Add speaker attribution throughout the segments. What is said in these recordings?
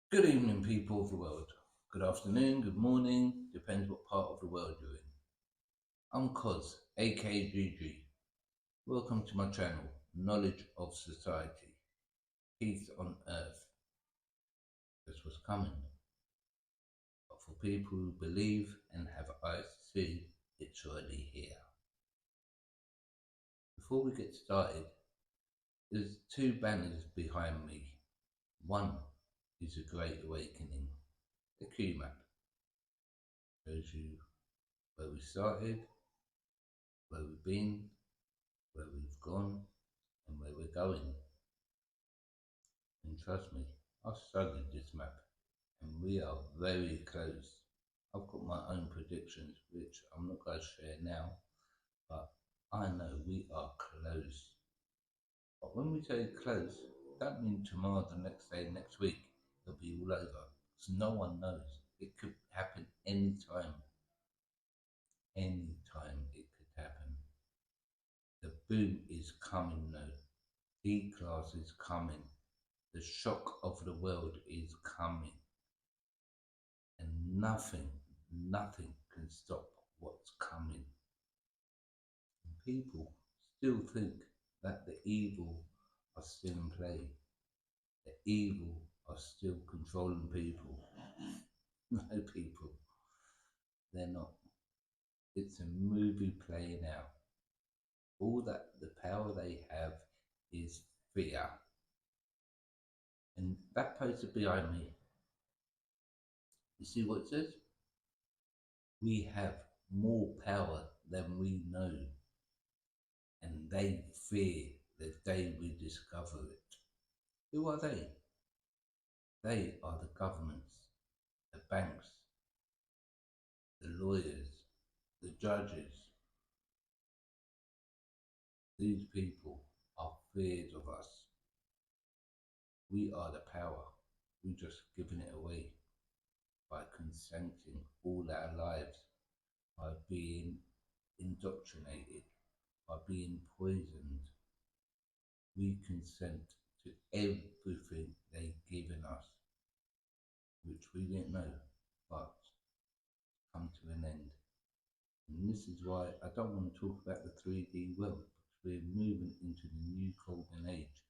Speaker 1: Good evening, people of the world. Good afternoon, good morning, depends what part of the world you're in. I'm Cos, aka Gigi. Welcome to my channel, Knowledge of Society. Peace on Earth. That's what's coming. But for people who believe and have eyes to see, it's already here. Before we get started, there's two banners behind me. One is a Great Awakening, the Q map. Shows you where we started, where we've been, where we've gone, and where we're going. And trust me, I've studied this map and we are very close. I've got my own predictions, which I'm not going to share now, but I know we are close. But when we say close, that means tomorrow, the next day, next week, it'll be all over. Because no one knows. It could happen anytime. Anytime it could happen. The boom is coming now. E-class is coming. The shock of the world is coming. And nothing can stop what's coming. And people still think that the evil are still in play. The evil are still controlling people. No, people, they're not. It's a movie playing out. All that the power they have is fear. And that poster behind me, you see what it says? We have more power than we know, and they fear the day we discover it. Who are they? They are the governments, the banks, the lawyers, the judges. These people are feared of us. We are the power. We're just giving it away by consenting all our lives, by being indoctrinated, by being poisoned. We consent to everything they've given us, which we didn't know, but come to an end. And this is why I don't want to talk about the 3D world, because we're moving into the new golden age.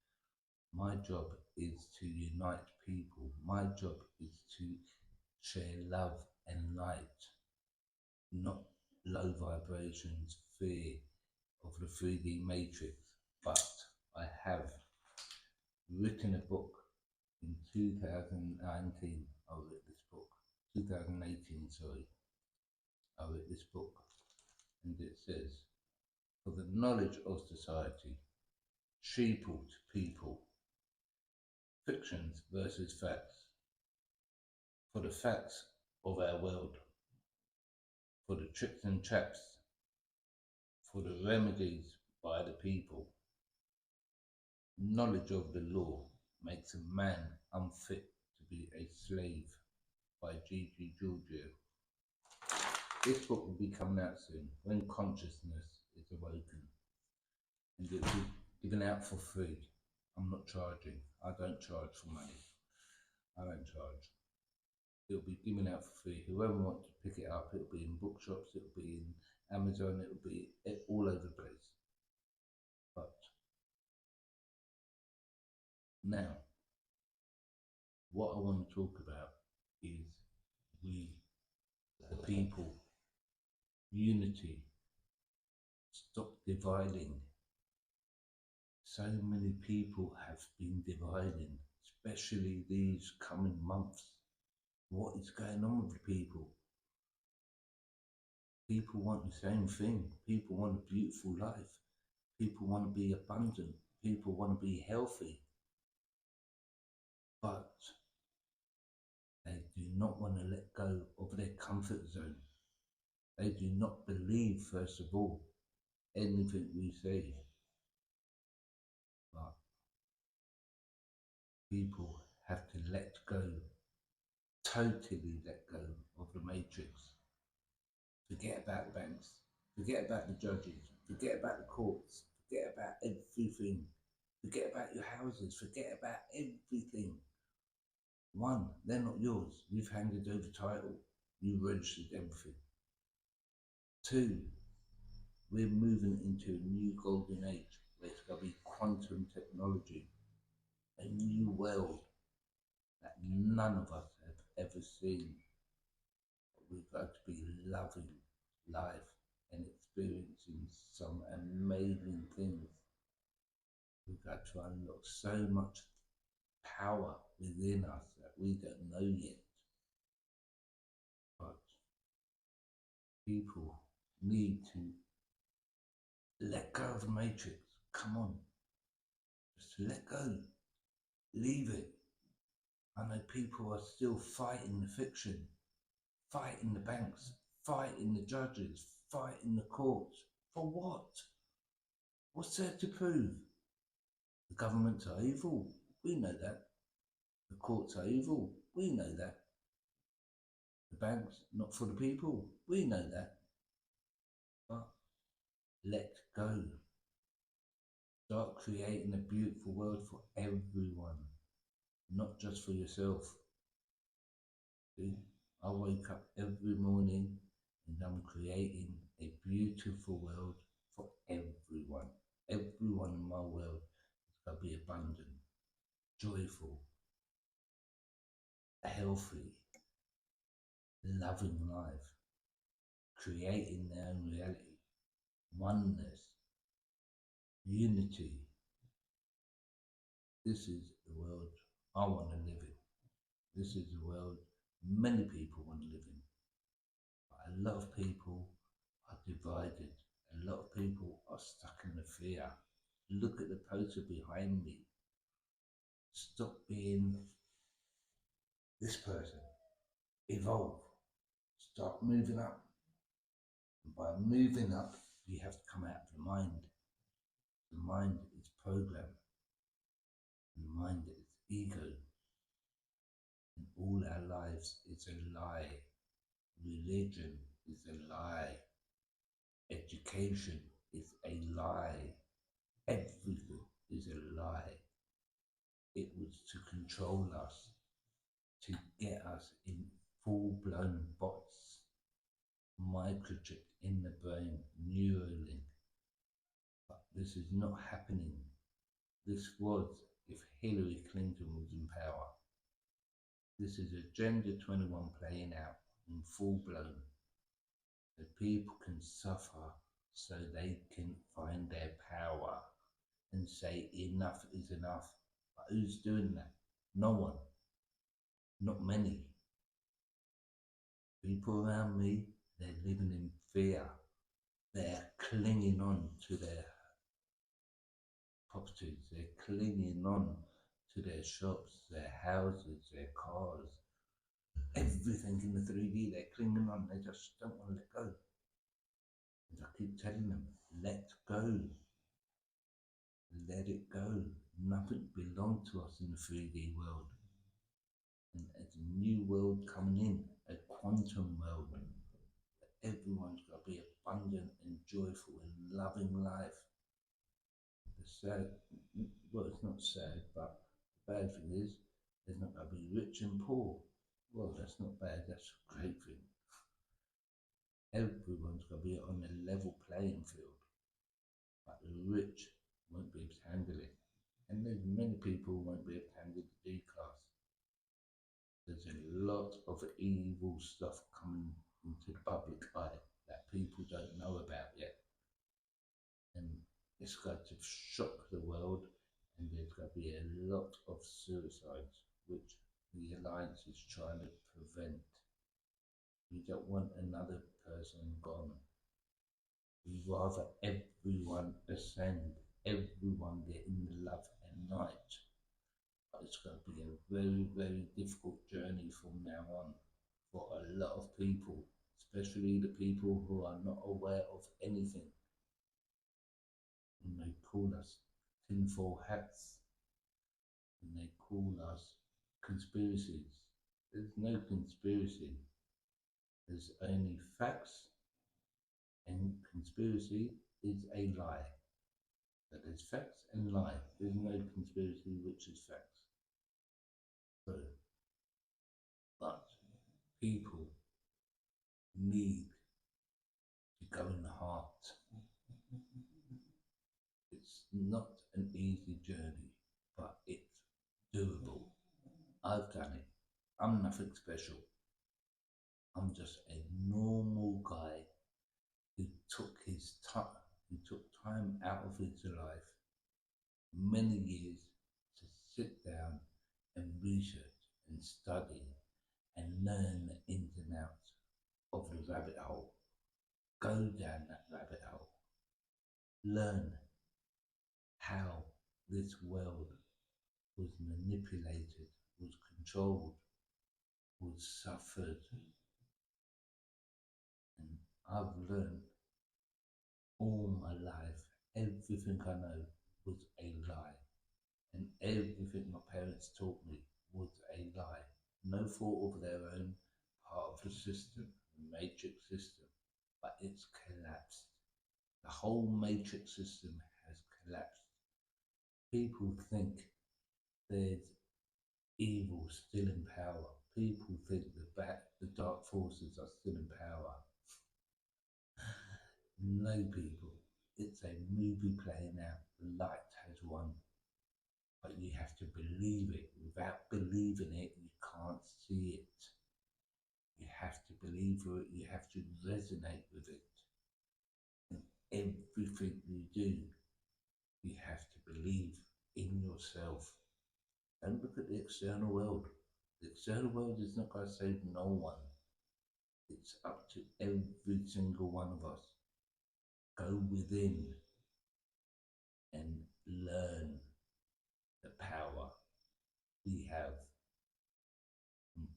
Speaker 1: My job is to unite people. My job is to share love and light, not low vibrations, fear of the 3D matrix. But I have written a book in 2019. I wrote this book, 2018, sorry. I wrote this book, and it says, for the knowledge of society, sheeple to people, fictions versus facts, for the facts of our world, for the tricks and traps, for the remedies by the people. Knowledge of the law makes a man unfit to be a slave, by Gigi Giorgio. This book will be coming out soon, when consciousness is awoken, and it will be given out for free. I'm not charging. I don't charge for money. I don't charge. It'll be given out for free. Whoever wants to pick it up, it'll be in bookshops, it'll be in Amazon, it'll be all over the place. But now, what I want to talk about is we, the people, unity, stop dividing. So many people have been dividing, especially these coming months. What is going on with the people? People want the same thing. People want a beautiful life. People want to be abundant. People want to be healthy. But they do not want to let go of their comfort zone. They do not believe, first of all, anything we say. But people have to let go, totally let go of the matrix. Forget about the banks, forget about the judges, forget about the courts, forget about everything. Forget about your houses, forget about everything. One, they're not yours. You've handed over title. You registered everything. Two, we're moving into a new golden age where it's going to be quantum technology, a new world that none of us have ever seen. We've got to be loving life and experiencing some amazing things. We've got to unlock so much power within us that we don't know yet. But people need to let go of the matrix. Come on, just let go. Leave it. I know people are still fighting the fiction, fighting the banks, fighting the judges, fighting the courts. For what? What's there to prove? The governments are evil. We know that. The courts are evil. We know that. The banks, not for the people. We know that. But let go. Start creating a beautiful world for everyone, not just for yourself. See, I wake up every morning and I'm creating a beautiful world for everyone. Everyone in my world is going to be abundant, joyful, healthy, loving life, creating their own reality, oneness, unity. This is the world I want to live in. This is the world many people want to live in. But a lot of people are divided. A lot of people are stuck in the fear. Look at the poster behind me. Stop being this person. Evolve. Start moving up. And by moving up, you have to come out of the mind. The mind is program. The mind is ego. And all our lives is a lie. Religion is a lie. Education is a lie. Everything is a lie. It was to control us, to get us in full-blown bots, microchip in the brain, Neuralink. But this is not happening. This was if Hillary Clinton was in power. This is Agenda 21 playing out in full-blown. The people can suffer so they can find their power and say enough is enough. But who's doing that? No one. Not many. People around me, they're living in fear. They're clinging on to their properties. They're clinging on to their shops, their houses, their cars. Everything in the 3D, they're clinging on. They just don't want to let go. And I keep telling them, let go. Let it go. Nothing belongs to us in the 3D world. And there's a new world coming in, a quantum world. Everyone's got to be abundant and joyful and loving life. The sad, well, it's not sad, but the bad thing is there's not going to be rich and poor. Well, that's not bad, that's a great thing. Everyone's going to be on a level playing field, but the rich won't be able to handle it. And there's many people who won't be able to handle the D class. There's a lot of evil stuff coming into the public eye that people don't know about yet. And it's going to shock the world, and there's going to be a lot of suicides, which the Alliance is trying to prevent. We don't want another person gone. We'd rather everyone ascend, everyone getting the love and light. But it's going to be a very, very difficult journey from now on for a lot of people, especially the people who are not aware of anything. And they call us tinfoil hats, and they call us conspiracies. There's no conspiracy. There's only facts, and conspiracy is a lie. But there's facts and lie. There's no conspiracy which is facts. So People need to go in the heart. It's not an easy journey, but it's doable. I've done it. I'm nothing special. I'm just a normal guy who took time out of his life, many years, to sit down and research and study and learn the ins and outs of the rabbit hole. Go down that rabbit hole. Learn how this world was manipulated, was controlled, was suffered. And I've learned all my life, everything I know was a lie. And everything my parents taught me was a lie. No fault of their own, part of the system, the matrix system, but it's collapsed. The whole matrix system has collapsed. People think there's evil still in power. People think the dark forces are still in power. No, people. It's a movie playing out. The light has won. But you have to believe it. Without believing it, you can't see it. You have to believe it. You have to resonate with it. And everything you do, you have to believe in yourself. Don't look at the external world. The external world is not going to save no one. It's up to every single one of us. Go within and learn the power we have.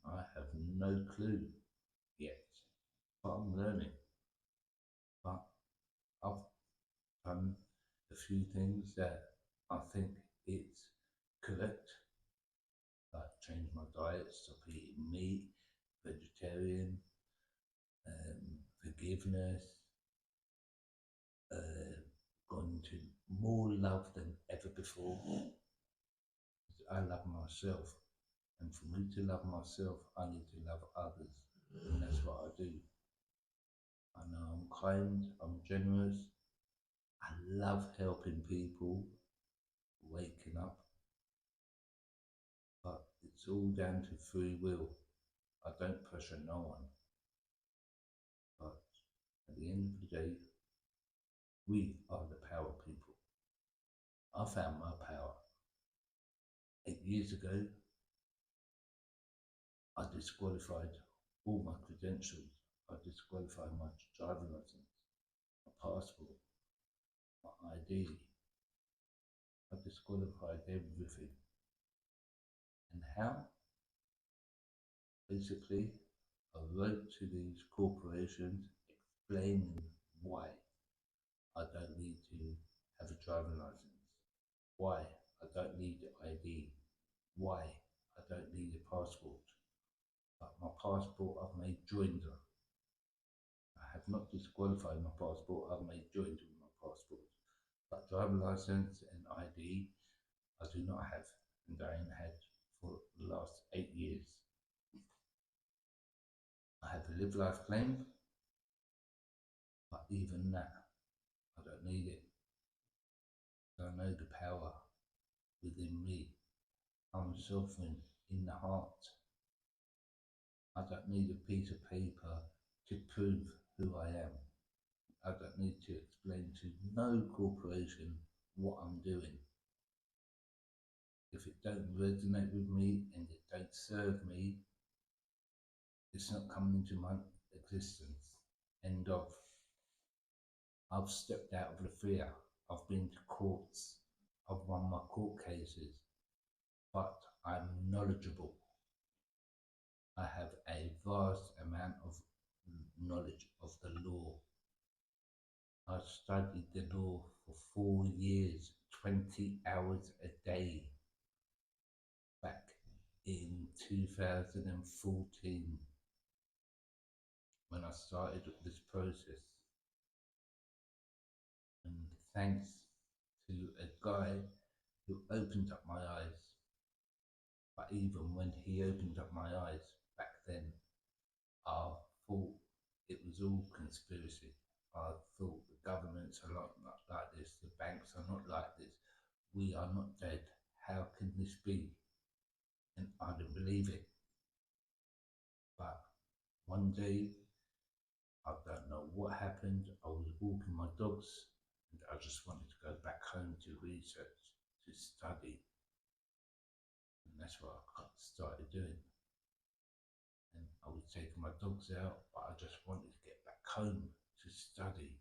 Speaker 1: I have no clue yet, but I'm learning. But I've done a few things that I think it's correct, like change my diet, stop eating meat, vegetarian, forgiveness, gone to more love than ever before. I love myself, and for me to love myself, I need to love others, and that's what I do. I know I'm kind, I'm generous, I love helping people, waking up, but it's all down to free will. I don't pressure no one, but at the end of the day, we are the power people. I found my power 8 years ago. I disqualified all my credentials. I disqualified my driving license, my passport, my ID. I disqualified everything. And how? Basically, I wrote to these corporations explaining why I don't need to have a driving license, why I don't need the ID, why I don't need a passport. But my passport I've made joinder. I have not disqualified my passport, I've made joinder with my passport. But driving license and ID I do not have, and I ain't had for the last 8 years. I have a live life claim, but even that, I don't need it. I know the power within me. I'm suffering in the heart. I don't need a piece of paper to prove who I am. I don't need to explain to no corporation what I'm doing. If it don't resonate with me and it don't serve me, it's not coming into my existence. End of. I've stepped out of the fear. I've been to courts. I've won my court cases. But I'm knowledgeable. I have a vast amount of knowledge of the law. I studied the law for 4 years, 20 hours a day, back in 2014 when I started this process. And thanks to a guy who opened up my eyes. But even when he opened up my eyes back then, I thought it was all conspiracy. I thought the governments are not like this, the banks are not like this. We are not dead. How can this be? And I didn't believe it. But one day, I don't know what happened. I was walking my dogs and I just wanted to go back home to research, to study. And that's what I started doing. And I was taking my dogs out, but I just wanted to get back home to study.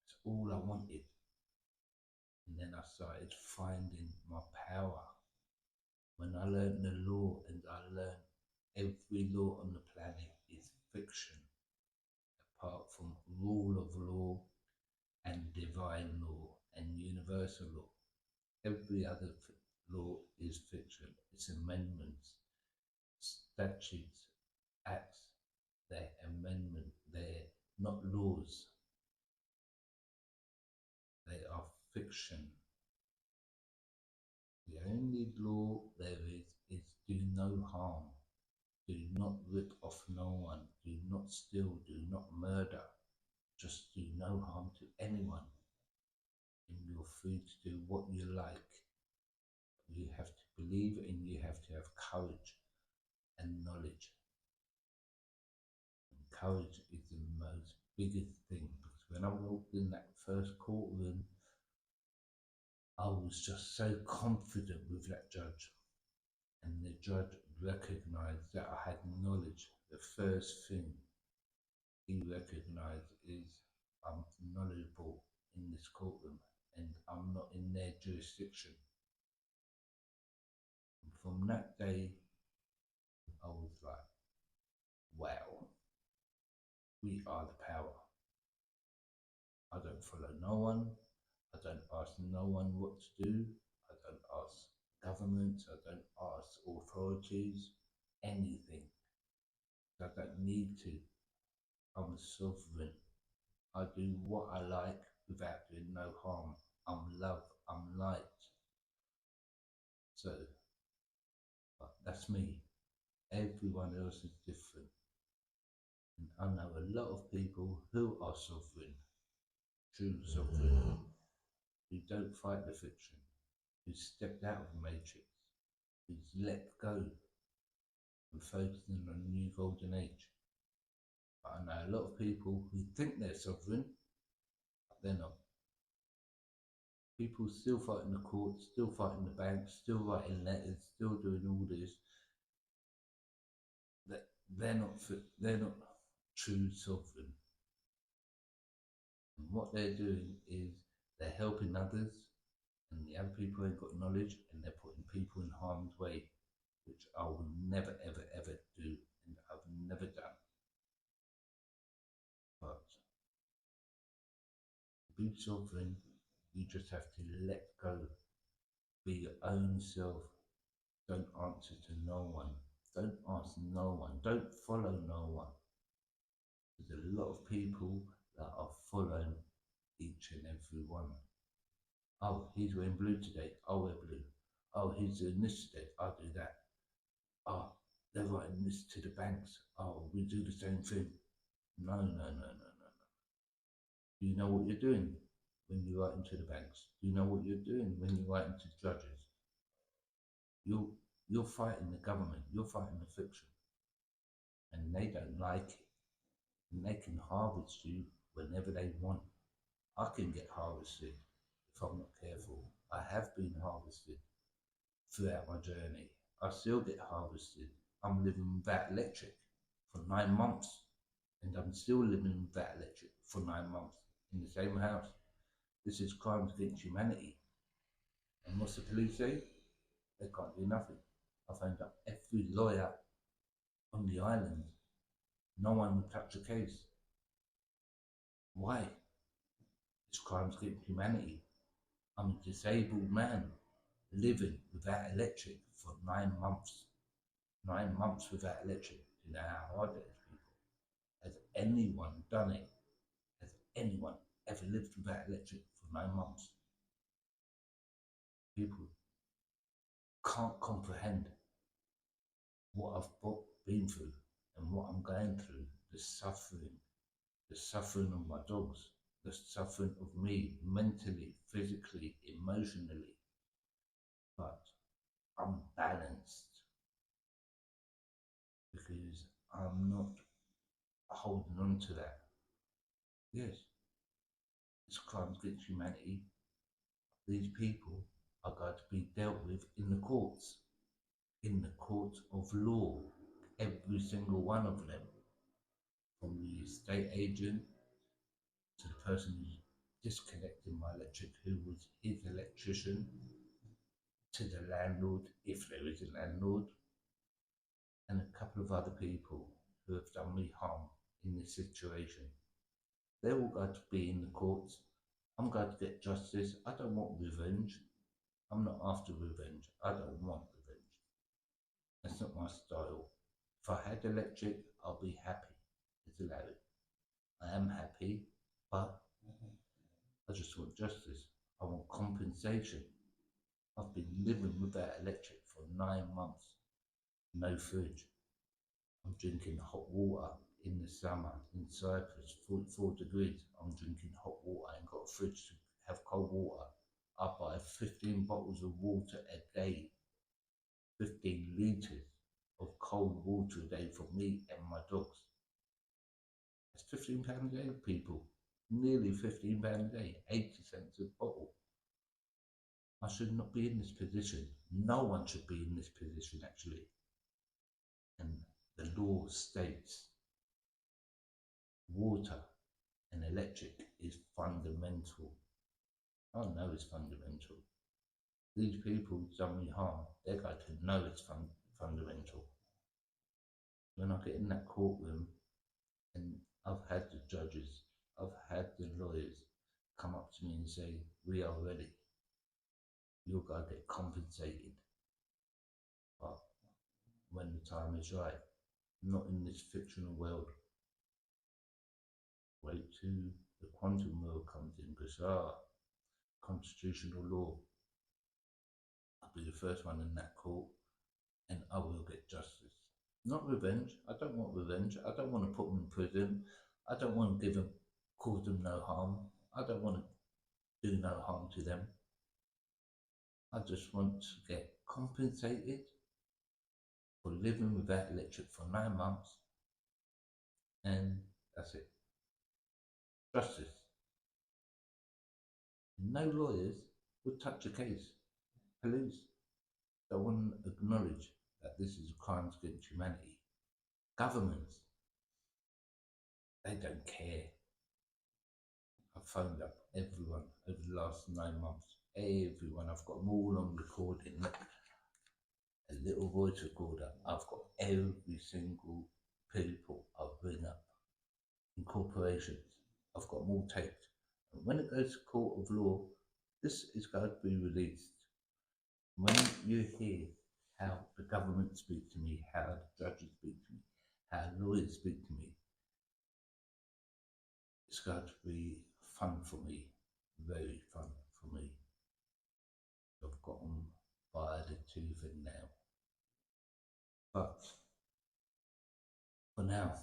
Speaker 1: That's all I wanted. And then I started finding my power. When I learned the law, and I learned every law on the planet is fiction, apart from rule of law and divine law and universal law. Every other law is fiction. It's amendments, statutes, acts. They're amendment. They're not laws. They are fiction. The only law there is do no harm. Do not rip off no one. Do not steal. Do not murder. Just do no harm to anyone. And you're free to do what you like. You have to believe and you have to have courage and knowledge. And courage is the most biggest thing, because when I walked in that first courtroom, I was just so confident with that judge. And the judge recognized that I had knowledge. The first thing he recognized is I'm knowledgeable in this courtroom and I'm not in their jurisdiction. And from that day, I was like, wow, we are the power. I don't follow no one. I don't ask no one what to do. I don't ask governments. I don't ask authorities anything. I don't need to. I'm sovereign. I do what I like without doing no harm. I'm love. I'm light. So, but that's me. Everyone else is different. And I know a lot of people who are sovereign, true sovereign, who don't fight the fiction, who stepped out of the matrix, who's let go and focusing on a new golden age. But I know a lot of people who think they're sovereign, but they're not. People still fighting the courts, still fighting the banks, still writing letters, still doing all this. They're not they're not true sovereign. And what they're doing is they're helping others, and the other people ain't got knowledge, and they're putting people in harm's way, which I will never, ever, ever do, and I've never done. But to be sovereign, you just have to let go, be your own self. Don't answer to no one. Don't ask no one. Don't follow no one. There's a lot of people that are following each and every one. Oh, he's wearing blue today. I'll wear blue. Oh, he's doing this today. I'll do that. Oh, they're writing this to the banks. Oh, we do the same thing. No, no, no, no, no, no. Do you know what you're doing when you write into the banks? Do you know what you're doing when you write into the judges? You're fighting the government. You're fighting the fiction, and they don't like it. And they can harvest you whenever they want. I can get harvested if I'm not careful. I have been harvested throughout my journey. I still get harvested. I'm living without electric for 9 months, and I'm still living without electric for 9 months in the same house. This is crimes against humanity. And what's the police say? They can't do nothing. I phoned up every lawyer on the island. No one would touch the case. Why? It's crimes against humanity. I'm a disabled man living without electric for 9 months. 9 months without electric. Do you know how hard it is, people? Has anyone done it? Has anyone ever lived without electric for 9 months? People can't comprehend what I've been through and what I'm going through the suffering of my dogs, the suffering of me mentally, physically, emotionally. But I'm balanced because I'm not holding on to that. Yes, it's crimes against humanity. These people are going to be dealt with in the courts of law, every single one of them, from the estate agent to the person who's disconnecting my electric, who was his electrician, to the landlord, if there is a landlord, and a couple of other people who have done me harm in this situation. They're all going to be in the courts. I'm going to get justice. I don't want revenge. I'm not after revenge. I don't want revenge. That's not my style. If I had electric, I'll be happy. It's allowed. I am happy, but I just want justice. I want compensation. I've been living without electric for 9 months. No fridge. I'm drinking hot water in the summer in Cyprus, 44 degrees. I'm drinking hot water. I ain't got a fridge to have cold water. I buy 15 bottles of water a day, 15 litres of cold water a day for me and my dogs. That's £15 a day, people. Nearly £15 a day, 80 cents a bottle. I should not be in this position. No one should be in this position, actually. And the law states water and electric is fundamental. I know it's fundamental. These people done me harm. They're going to know it's fundamental. When I get in that courtroom, and I've had the judges, I've had the lawyers come up to me and say, "We are ready. You're going to get compensated." But when the time is right, not in this fictional world. Wait till the quantum world comes in, because constitutional law. I'll be the first one in that court, and I will get justice. Not revenge. I don't want revenge. I don't want to put them in prison. I don't want to cause them no harm. I don't want to do no harm to them. I just want to get compensated for living without electric for 9 months, and that's it. Justice. No lawyers would touch a case. Police don't want to acknowledge that this is crimes against humanity. Governments, they don't care. I've phoned up everyone over the last 9 months. Everyone, I've got them all on recording. A little voice recorder. I've got every single people I've bring up in corporations. I've got them all taped. And when it goes to court of law, this is going to be released. When you hear how the government speak to me, how the judges speak to me, how lawyers speak to me, it's going to be fun for me, very fun for me. I've got them by the tooth and nail. But for now,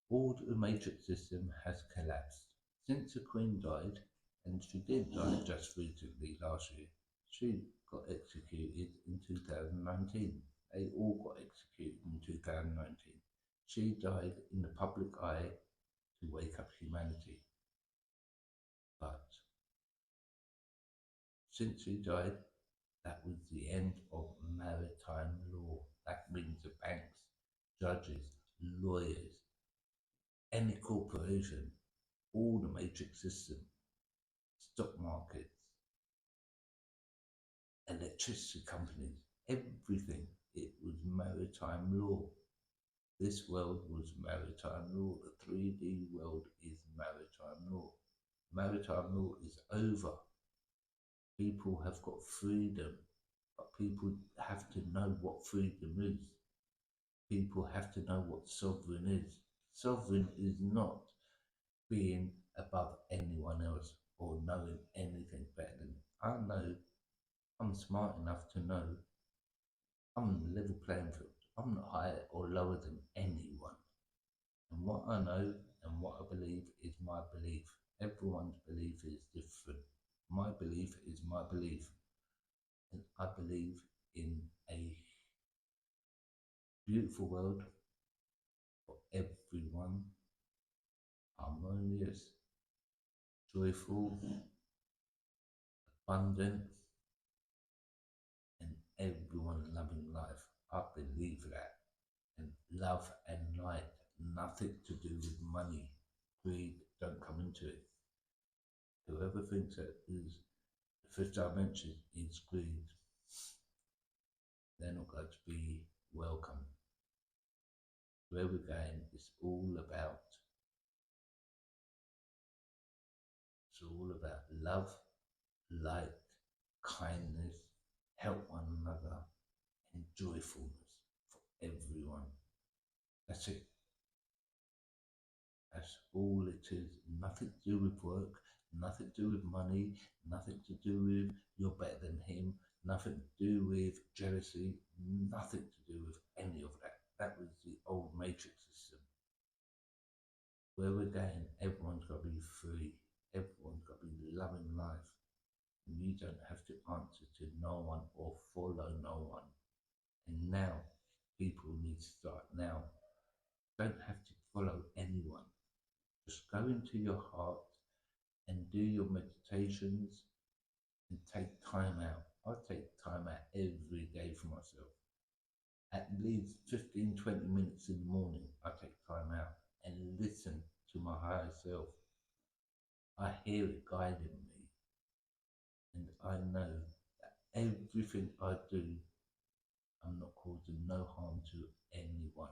Speaker 1: all the matrix system has collapsed. Since the Queen died, and she did die just recently last year, she got executed in 2019. They all got executed in 2019. She died in the public eye to wake up humanity. But since she died, that was the end of maritime law. That means the banks, judges, lawyers, any corporation, all the matrix system, stock markets, electricity companies, everything. It was maritime law. This world was maritime law. The 3D world is maritime law. Maritime law is over. People have got freedom, but people have to know what freedom is. People have to know what sovereign is. Sovereign is not being above anyone else or knowing anything better than I know. I'm smart enough to know I'm on a level playing field. I'm not higher or lower than anyone. And what I know and what I believe is my belief. Everyone's belief is different. My belief is my belief. And I believe in a beautiful world for everyone, harmonious, joyful, abundant, and everyone loving life. I believe that. And love and light, nothing to do with money. Greed don't come into it. Whoever thinks that is the fifth dimension is greed, they're not going to be welcome. Where we're going is all about love, light, kindness, help one another, and joyfulness for everyone. That's it. That's all it is. Nothing to do with work, nothing to do with money, nothing to do with you're better than him, nothing to do with jealousy, nothing to do with any of that. That was the old matrix system. Where we're going, everyone's got to be free, everyone's got to be loving life. And you don't have to answer to no one or follow no one. And now, people need to start now. Don't have to follow anyone. Just go into your heart and do your meditations and take time out. I take time out every day for myself. At least 15, 20 minutes in the morning, I take time out and listen to my higher self. I hear it guiding me, and I know that everything I do, I'm not causing no harm to anyone.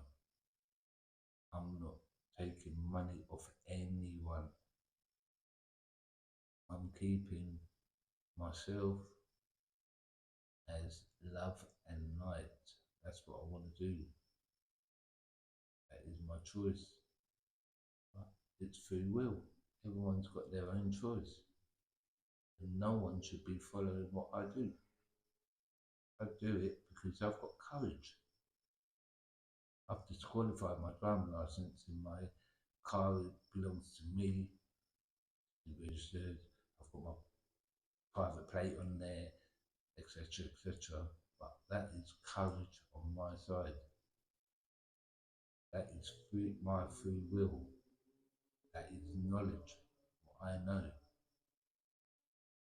Speaker 1: I'm not taking money off anyone. I'm keeping myself as love and light. That's what I want to do. That is my choice. But it's free will. Everyone's got their own choice. And no one should be following what I do. I do it because I've got courage. I've disqualified my driving license and my car belongs to me. It's registered. I've got my private plate on there, etc., etc. But that is courage on my side. That is my free will. That is knowledge, what I know.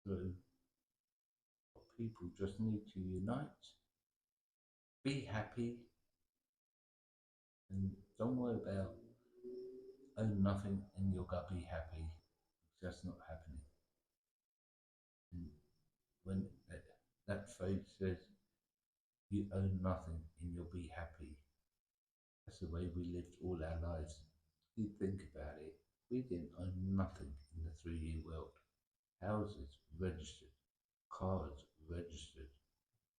Speaker 1: So people just need to unite, be happy, and don't worry about own nothing and you're gonna be happy. That's not happening. And when that phrase says you own nothing and you'll be happy, that's the way we lived all our lives. You think about it, we didn't own nothing in the 3D world. Houses registered, cars registered,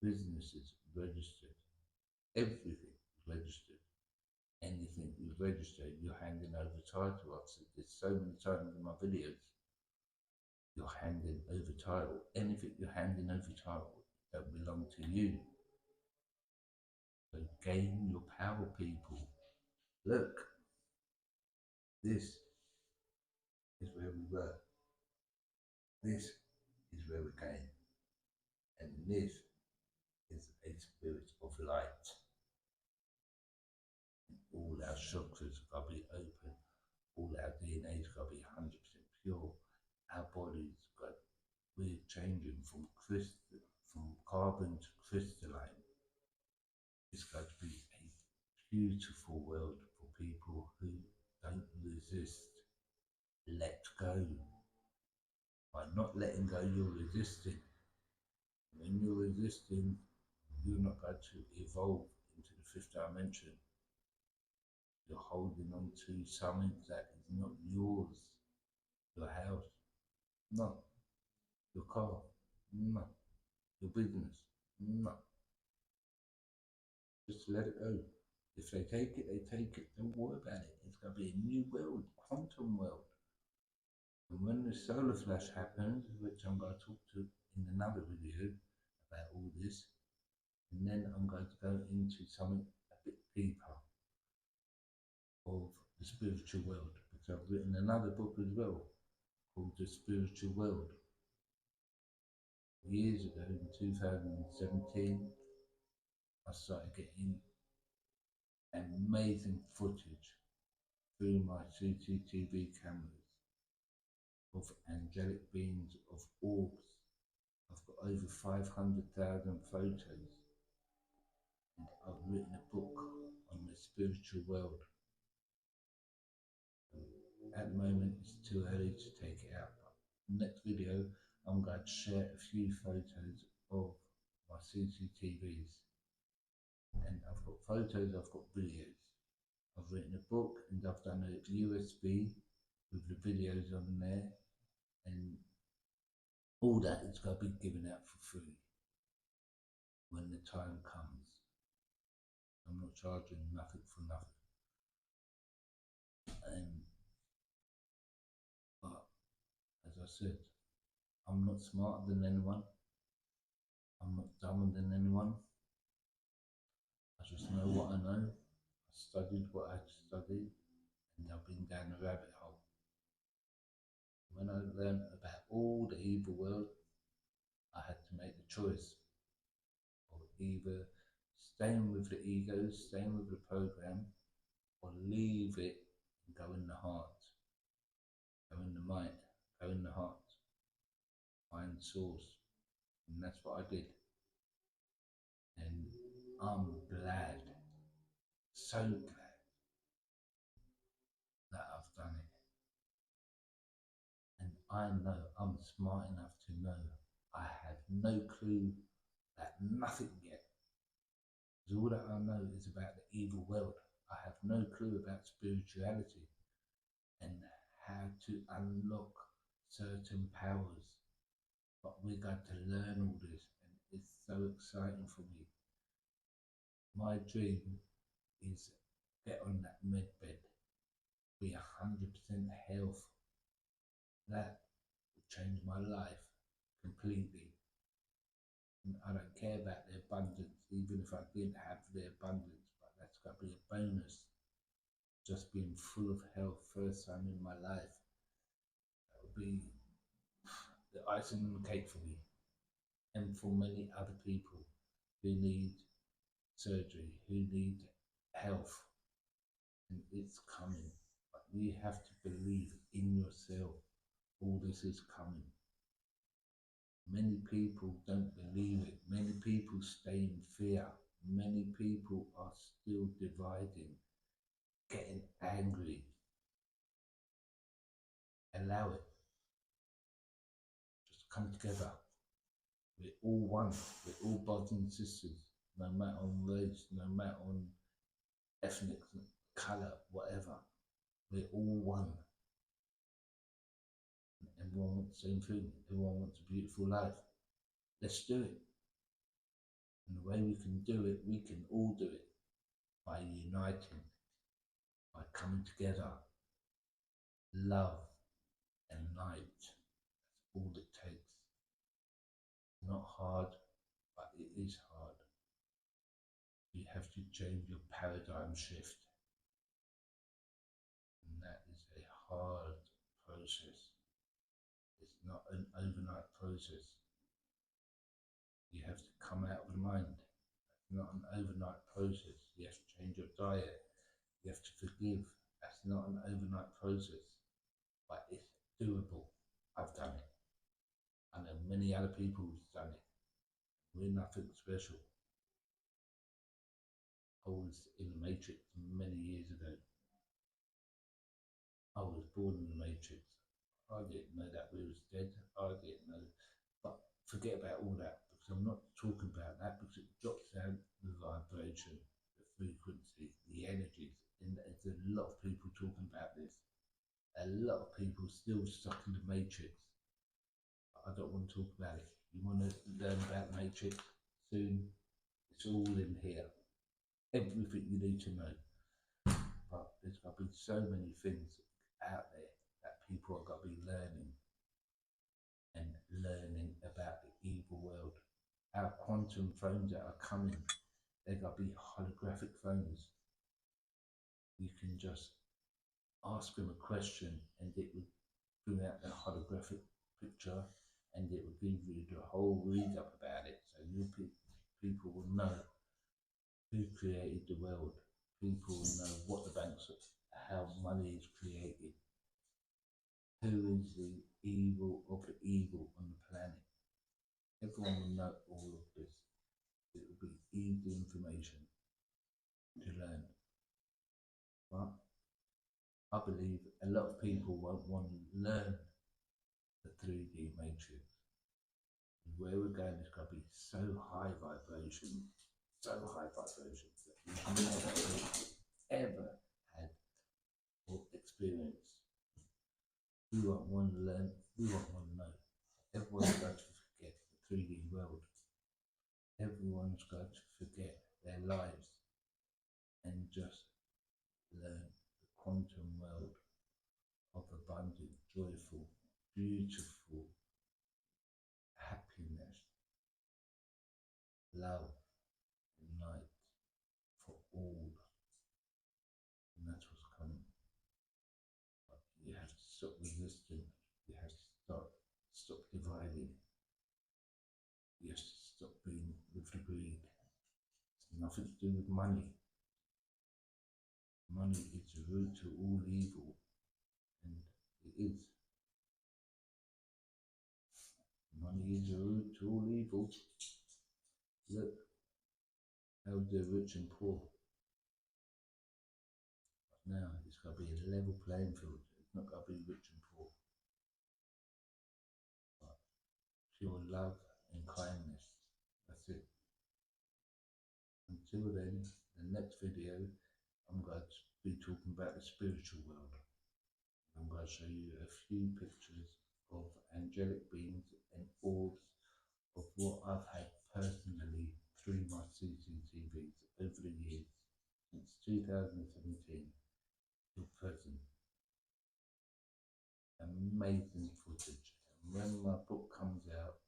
Speaker 1: businesses registered, everything registered. Anything you register, you're handing over title. I've said this so many times in my videos. You're handing over title. Anything you're handing over title that belong to you. So gain your power, people. Look, this is where we were. This is where we're going. And this is a spirit of light. All our chakras got to be open. All our DNA's got to be 100% pure. Our body's got, we're changing from carbon to crystalline. It's going to be a beautiful world for people who don't resist. Let go. By not letting go, you're resisting. When you're resisting, you're not going to evolve into the fifth dimension. You're holding on to something that is not yours. Your house, no. Your car, no. Your business, no. Just let it go. If they take it, they take it. Don't worry about it. It's going to be a new world, quantum world. And when the solar flash happens, which I'm going to talk to in another video about all this, and then I'm going to go into something a bit deeper of the spiritual world, because I've written another book as well called The Spiritual World. Years ago, in 2017, I started getting amazing footage through my CCTV cameras of angelic beings, of orbs. I've got over 500,000 photos, and I've written a book on the spiritual world. At the moment, it's too early to take it out. But next video, I'm going to share a few photos of my CCTVs. And I've got photos, I've got videos. I've written a book and I've done a USB with the videos on there, and all that is going to be given out for free when the time comes. I'm not charging nothing for nothing. And but as I said, I'm not smarter than anyone. I'm not dumber than anyone. I just know what I know. I studied what I studied, and I've been down the rabbit hole. When I learned about all the evil world, I had to make the choice of either staying with the ego, staying with the program, or leave it and go in the heart, go in the mind, go in the heart, find source. And that's what I did. And I'm glad, so glad that I've done it. And I know I'm smart enough to know I have no clue that nothing yet. Because all that I know is about the evil world. I have no clue about spirituality and how to unlock certain powers. But we're going to learn all this, and it's so exciting for me. My dream is get on that med bed, be 100% health. That would change my life completely. And I don't care about the abundance, even if I didn't have the abundance, but that's got to be a bonus. Just being full of health, first time in my life, that would be the icing on the cake for me, and for many other people who need surgery, who need health, and it's coming. But you have to believe in yourself. All this is coming. Many people don't believe it. Many people stay in fear. Many people are still dividing, getting angry. Allow it. Just come together. We're all one. We're all brothers and sisters, no matter on race, no matter on ethnic, colour, whatever. We're all one. Everyone wants the same thing. Everyone wants a beautiful life. Let's do it. And the way we can do it, we can all do it by uniting, by coming together. Love and light. That's all it takes. Not hard, but it is hard. You have to change your paradigm shift. And that is a hard process. It's not an overnight process. You have to come out of the mind. It's not an overnight process. You have to change your diet. You have to forgive. That's not an overnight process, but it's doable. I've done it. I know many other people who've done it. We're nothing special. I was in the Matrix many years ago. I was born in the Matrix. I didn't know that we was dead. I didn't know. But forget about all that, because I'm not talking about that, because it drops down the vibration, the frequency, the energies. And there's a lot of people talking about this. A lot of people still stuck in the Matrix. But I don't want to talk about it. You want to learn about Matrix soon? It's all in here. Everything you need to know. But there's got to be so many things out there that people have got to be learning, and learning about the evil world. Our quantum phones that are coming, they've got to be holographic phones. You can just ask them a question and it would bring out the holographic picture and it will give you the whole read up about it. So people will know who created the world. People will know what the banks, how money is created, who is the evil of the evil on the planet. Everyone will know all of this. It will be easy information to learn. But I believe a lot of people won't want to learn the 3D matrix. Where we're going is going to be so high vibration that we've never ever had or experienced. We won't want to learn, we won't want to know. Everyone's going to forget the 3D world. Everyone's going to forget their lives and just learn the quantum world of abundant, joyful, beautiful happiness, love, and light for all. And that's what's coming. But you have to stop resisting. You have to stop dividing. You have to stop being with the greed. It's nothing to do with money. Money is the root to all evil, and it is. Money is the root to all evil. Look how they're rich and poor. But now it's got to be a level playing field. It's not got to be rich and poor. But pure love and kindness. That's it. Until then, the next video, I'm going to be talking about the spiritual world. I'm going to show you a few pictures of angelic beings and orbs of what I've had personally through my CCTVs over the years, since 2017 till present. Amazing footage. And when my book comes out,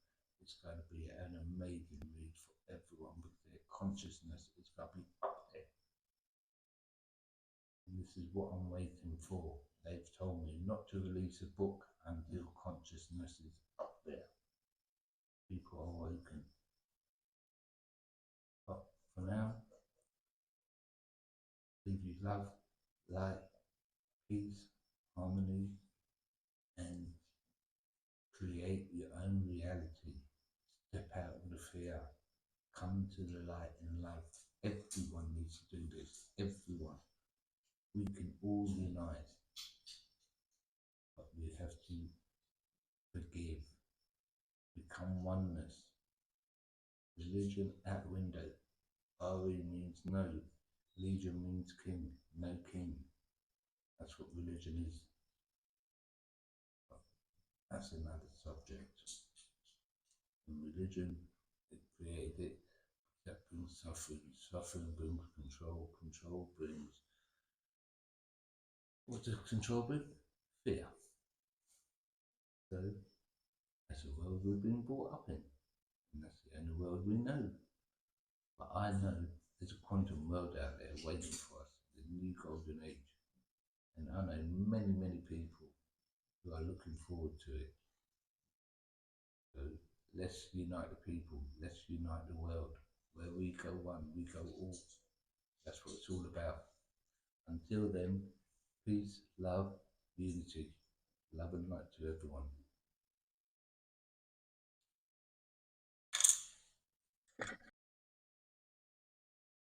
Speaker 1: it's going to be an amazing read for everyone because their consciousness is going to be up there. And this is what I'm waiting for. They've told me not to release a book until consciousness is up there. People are awakened. But for now, leave you love, light, peace, harmony, and create your own reality. Step out of the fear. Come to the light and love. Everyone needs to do this. Everyone. We can all unite. But we have to forgive. Become oneness. Religion out the window. Ari means no. Legion means king. No king. That's what religion is. But that's another subject. And religion, it created it. That brings suffering. Suffering brings control. Control brings. What does control bring? Fear. So that's the world we've been brought up in. And that's the only world we know. But I know there's a quantum world out there waiting for us, the new golden age. And I know many, many people who are looking forward to it. So let's unite the people, let's unite the world. Where we go one, we go all. That's what it's all about. Until then, peace, love, unity, love and light to everyone.